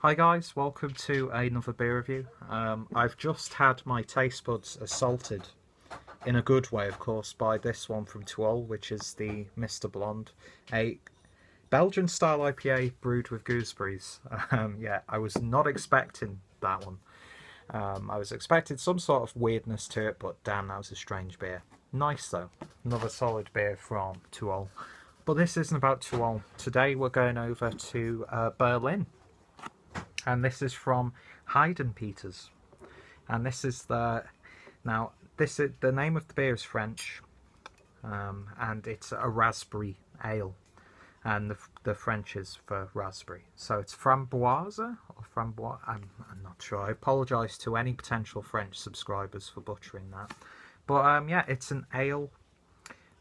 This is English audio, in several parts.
Hi guys, welcome to another beer review. I've just had my taste buds assaulted, in a good way of course, by this one from Tuol, which is the Mr. Blonde, a Belgian style IPA brewed with gooseberries. Yeah, I was not expecting that one. I was expecting some sort of weirdness to it, but damn, that was a strange beer. Nice though, another solid beer from Tuol. But this isn't about Tuol. Today we're going over to Berlin. And this is from Heidenpeters, and this is the name of the beer is French, and it's a raspberry ale, and the French is for raspberry, so it's framboise or framboise. I'm not sure. I apologise to any potential French subscribers for butchering that, but yeah, it's an ale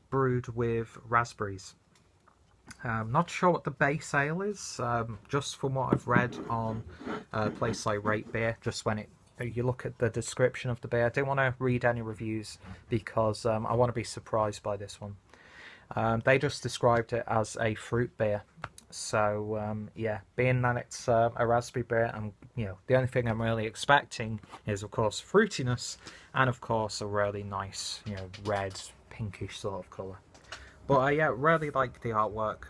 brewed with raspberries. Not sure what the base ale is, just from what I've read on a place like Rate Beer, just when you look at the description of the beer. I didn't want to read any reviews because I want to be surprised by this one. They just described it as a fruit beer. So yeah, being that it's a raspberry beer, and the only thing I'm really expecting is of course fruitiness, and of course a really nice red pinkish sort of colour. But I really like the artwork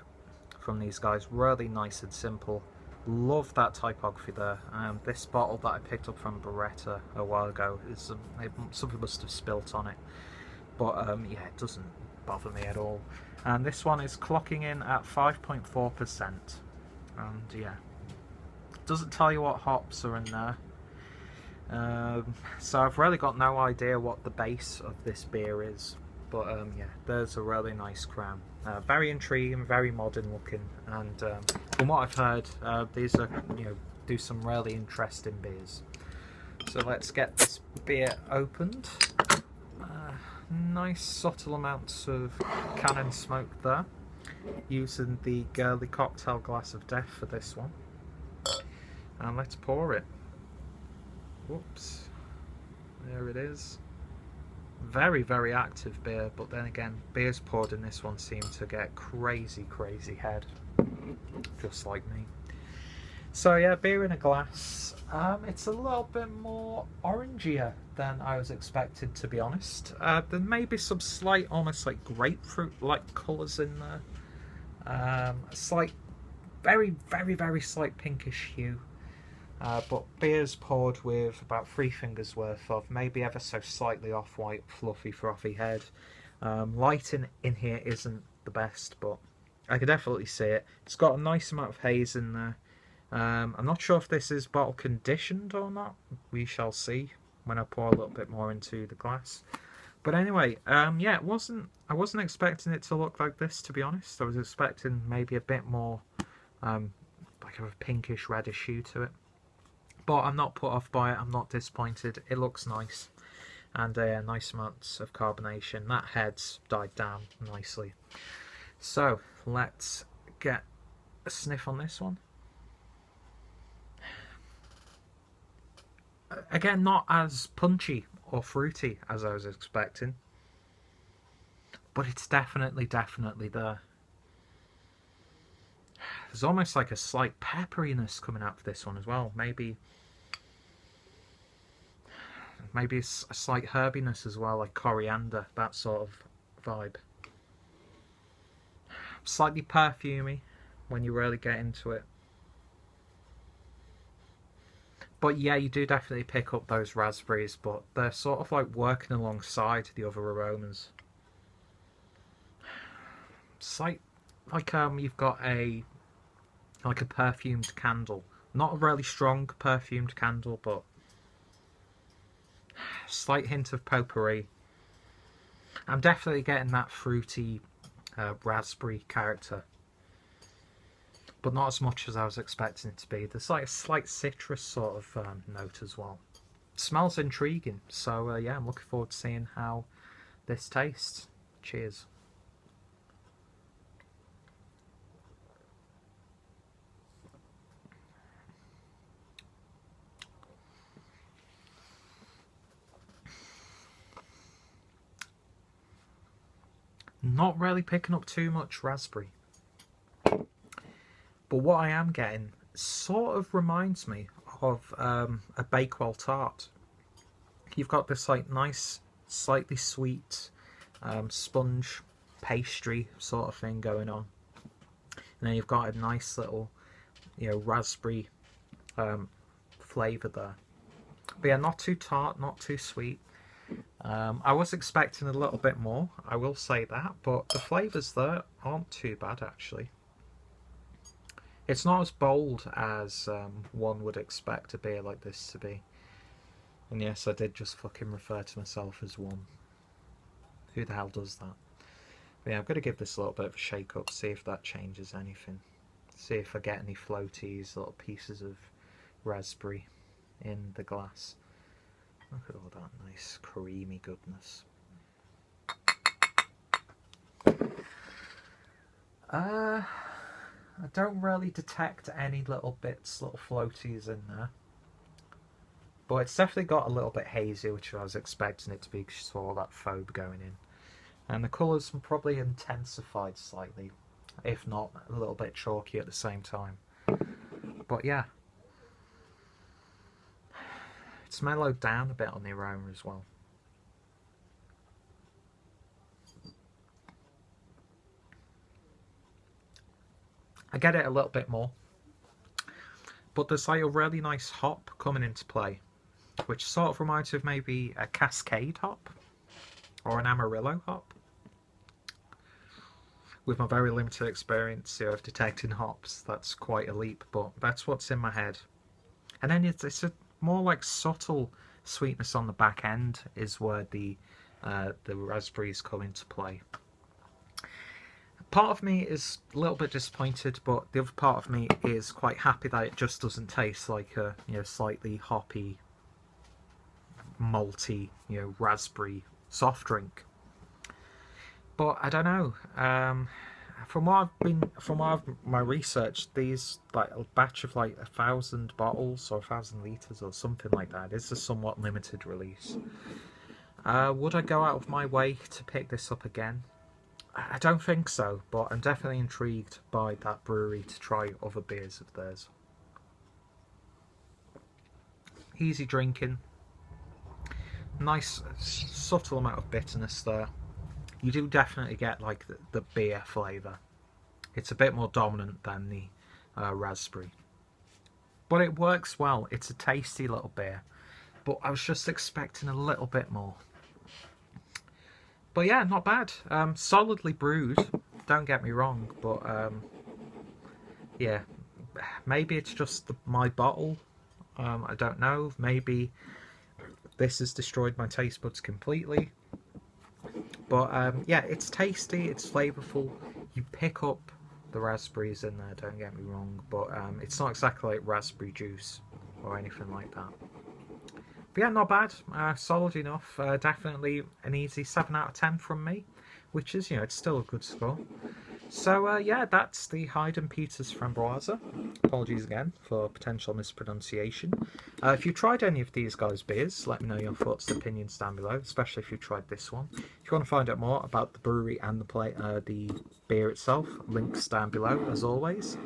from these guys, really nice and simple. Love that typography there. This bottle that I picked up from Beretta a while ago, is something must have spilt on it. But yeah, it doesn't bother me at all. And this one is clocking in at 5.4%. And yeah, doesn't tell you what hops are in there. So I've really got no idea what the base of this beer is. But yeah, there's a really nice crown. Very intriguing, very modern looking, and from what I've heard, these are do some really interesting beers. So let's get this beer opened. Nice subtle amounts of cannon smoke there. Using the girly cocktail glass of death for this one. And let's pour it. Whoops. There it is. Very, very active beer, but then again, beers poured in this one seem to get crazy head, just like me. So yeah, beer in a glass. It's a little bit more orangier than I was expected, to be honest. There may be some slight, almost like grapefruit-like colours in there. A slight, very slight pinkish hue. But beer's poured with about 3 fingers worth of maybe ever so slightly off-white, fluffy, frothy head. Lighting in here isn't the best, but I can definitely see it. It's got a nice amount of haze in there. I'm not sure if this is bottle conditioned or not. We shall see when I pour a little bit more into the glass. But anyway, yeah, I wasn't expecting it to look like this, to be honest. I was expecting maybe a bit more like a pinkish reddish hue to it. But I'm not put off by it, I'm not disappointed. It looks nice, and nice amounts of carbonation. That head's died down nicely. So let's get a sniff on this one. Again, not as punchy or fruity as I was expecting, but it's definitely there. There's almost like a slight pepperiness coming out of this one as well. Maybe a slight herbiness as well, like coriander, that sort of vibe. Slightly perfumey when you really get into it. But yeah, you do definitely pick up those raspberries, but they're sort of like working alongside the other aromas. Slight, like you've got a perfumed candle. Not a really strong perfumed candle, but slight hint of potpourri. I'm definitely getting that fruity raspberry character, but not as much as I was expecting it to be. There's like a slight citrus sort of note as well. It smells intriguing, so yeah, I'm looking forward to seeing how this tastes. Cheers. Not really picking up too much raspberry, but what I am getting sort of reminds me of a Bakewell tart. You've got this like nice, slightly sweet sponge pastry sort of thing going on, and then you've got a nice little, raspberry flavour there. But yeah, not too tart, not too sweet. I was expecting a little bit more, I will say that, but the flavours there aren't too bad actually. It's not as bold as one would expect a beer like this to be. And yes, I did just fucking refer to myself as one. Who the hell does that? But yeah, I'm going to give this a little bit of a shake up, see if that changes anything. See if I get any floaties, little pieces of raspberry in the glass. Look at all that nice creamy goodness. I don't really detect any little bits, little floaties in there. But it's definitely got a little bit hazy, which I was expecting it to be, because you saw all that foam going in. And the colours are probably intensified slightly, if not a little bit chalky at the same time. But yeah. It's mellowed down a bit on the aroma as well. I get it a little bit more. But there's like a really nice hop coming into play, which sort of reminds me of maybe a Cascade hop or an Amarillo hop. With my very limited experience of detecting hops, that's quite a leap, but that's what's in my head. And then it's a more like subtle sweetness on the back end is where the raspberries come into play. Part of me is a little bit disappointed, but the other part of me is quite happy that it just doesn't taste like a slightly hoppy, malty, raspberry soft drink. But I don't know. From my research, these like a batch of like 1,000 bottles or 1,000 litres or something like that. It's a somewhat limited release. Would I go out of my way to pick this up again? I don't think so, but I'm definitely intrigued by that brewery to try other beers of theirs. Easy drinking. Nice subtle amount of bitterness there. You do definitely get like the beer flavour. It's a bit more dominant than the raspberry. But it works well. It's a tasty little beer. But I was just expecting a little bit more. But yeah, not bad. Solidly brewed, don't get me wrong. But yeah, maybe it's just my bottle. I don't know. Maybe this has destroyed my taste buds completely. But yeah, it's tasty, it's flavourful. You pick up the raspberries in there, don't get me wrong. But it's not exactly like raspberry juice or anything like that. But yeah, not bad. Solid enough. Definitely an easy 7 out of 10 from me. Which is, it's still a good score. So yeah, that's the Heidenpeters Framboise. Apologies again for potential mispronunciation. If you tried any of these guys' beers, let me know your thoughts and opinions down below, especially if you tried this one. If you want to find out more about the brewery and the beer itself, links down below as always.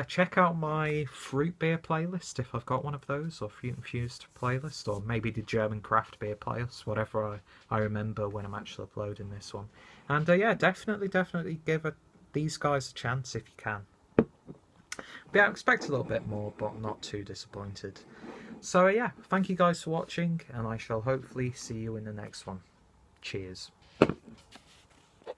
Check out my fruit beer playlist if I've got one of those, or fruit infused playlist, or maybe the German craft beer playlist, whatever I remember when I'm actually uploading this one. And yeah, definitely give these guys a chance if you can. But yeah, I expect a little bit more, but not too disappointed. So yeah, thank you guys for watching, and I shall hopefully see you in the next one. Cheers.